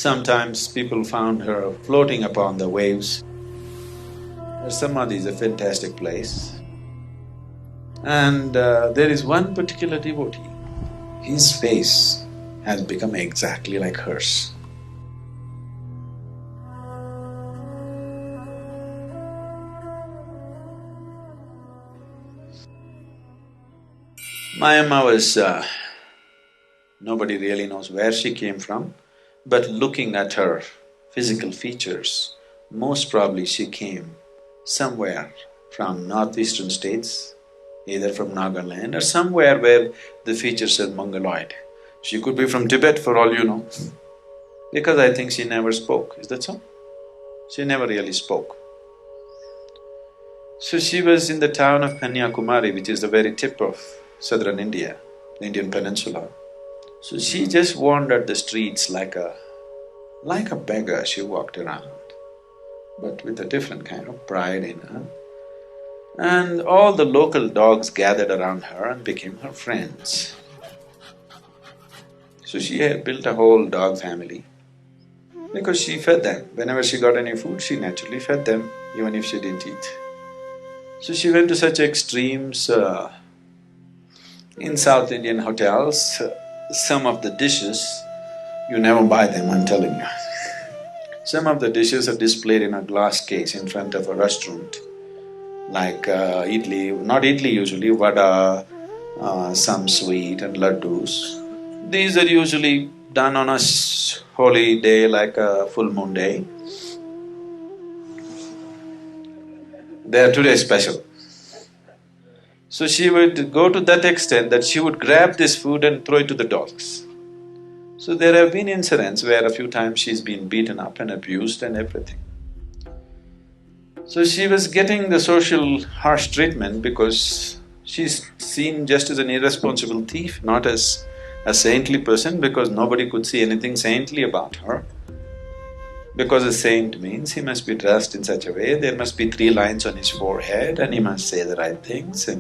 Sometimes people found her floating upon the waves. Her samadhi is a fantastic place. And there is one particular devotee, his face has become exactly like hers. Mayamma was… nobody really knows where she came from, but looking at her physical features, most probably she came somewhere from northeastern states, either from Nagaland or somewhere where the features are mongoloid. She could be from Tibet for all you know, because I think she never spoke, is that so? She never really spoke. So she was in the town of Kanyakumari, which is the very tip of southern India, the Indian peninsula. So she just wandered the streets like a beggar. She walked around, but with a different kind of pride in her. And all the local dogs gathered around her and became her friends. So she had built a whole dog family because she fed them. Whenever she got any food, she naturally fed them, even if she didn't eat. So she went to such extremes in South Indian hotels. Some of the dishes, you never buy them, I'm telling you. Some of the dishes are displayed in a glass case in front of a restaurant, like idli, not idli usually, vada, some sweet and laddus. These are usually done on a holy day like a full moon day. They are today special. So she would go to that extent that she would grab this food and throw it to the dogs. So there have been incidents where a few times she's been beaten up and abused and everything. So she was getting the social harsh treatment because she's seen just as an irresponsible thief, not as a saintly person, because nobody could see anything saintly about her. Because a saint means he must be dressed in such a way, there must be 3 lines on his forehead and he must say the right things and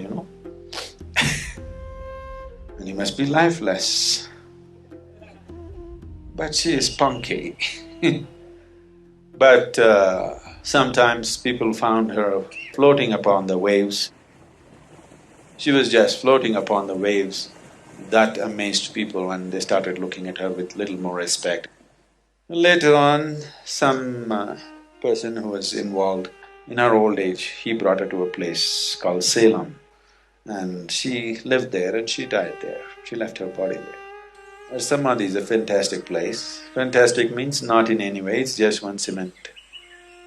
and he must be lifeless. But she is punky. But sometimes people found her floating upon the waves. She was just floating upon the waves. That amazed people and they started looking at her with little more respect. Later on, some person who was involved in her old age, he brought her to a place called Salem, and she lived there and she died there. She left her body there. Her samadhi is a fantastic place. Fantastic means not in any way, it's just one cement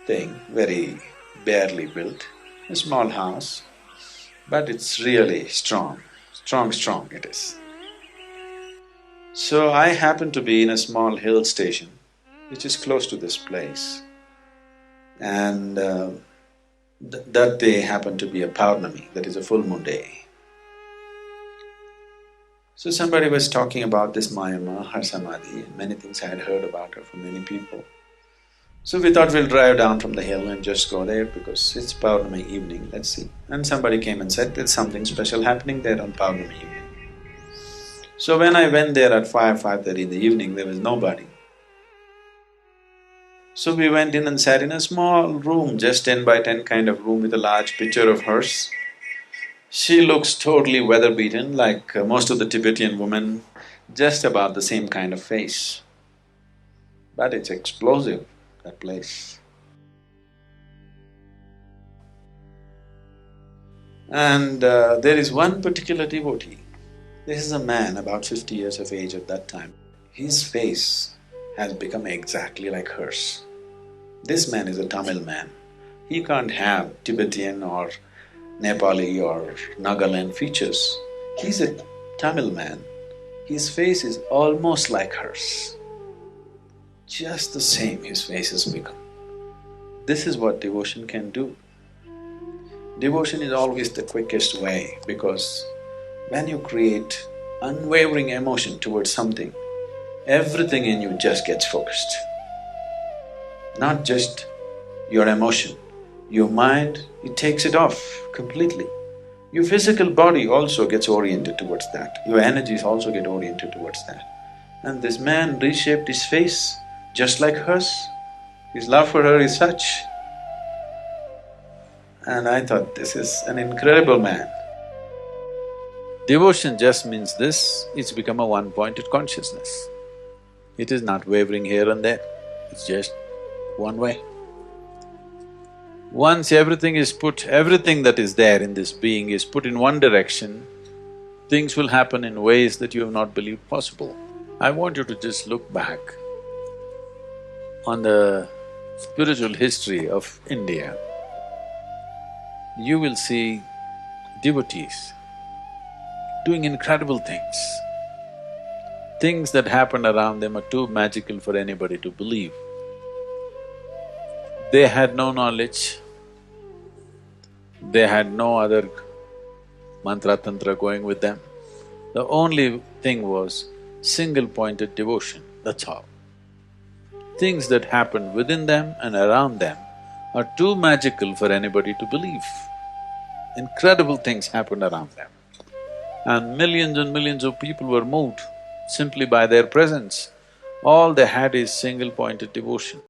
thing, very barely built, a small house, but it's really strong, strong it is. So I happen to be in a small hill station which is close to this place, and that day happened to be a Paurnami, that is a full moon day. So somebody was talking about this Mayamma, her samadhi, and many things I had heard about her from many people. So we thought we'll drive down from the hill and just go there because it's Paurnami evening, let's see. And somebody came and said there's something special happening there on Paurnami evening. So when I went there at 5:30 in the evening, there was nobody. So we went in and sat in a small room, just 10 by 10 kind of room with a large picture of hers. She looks totally weather-beaten, like most of the Tibetan women, just about the same kind of face. But it's explosive, that place. And there is one particular devotee. This is a man about 50 years of age at that time. His face has become exactly like hers. This man is a Tamil man. He can't have Tibetan or Nepali or Nagaland features. He's a Tamil man. His face is almost like hers. Just the same his face has become. This is what devotion can do. Devotion is always the quickest way because when you create unwavering emotion towards something, everything in you just gets focused. Not just your emotion, your mind, it takes it off completely. Your physical body also gets oriented towards that, your energies also get oriented towards that. And this man reshaped his face just like hers. His love for her is such. And I thought, this is an incredible man. Devotion just means this, it's become a one-pointed consciousness. It is not wavering here and there, it's just one way. Once everything that is there in this being is put in one direction, things will happen in ways that you have not believed possible. I want you to just look back on the spiritual history of India. You will see devotees doing incredible things. Things that happened around them are too magical for anybody to believe. They had no knowledge, they had no other mantra tantra going with them. The only thing was single-pointed devotion, that's all. Things that happened within them and around them are too magical for anybody to believe. Incredible things happened around them. And millions of people were moved simply by their presence. All they had is single-pointed devotion.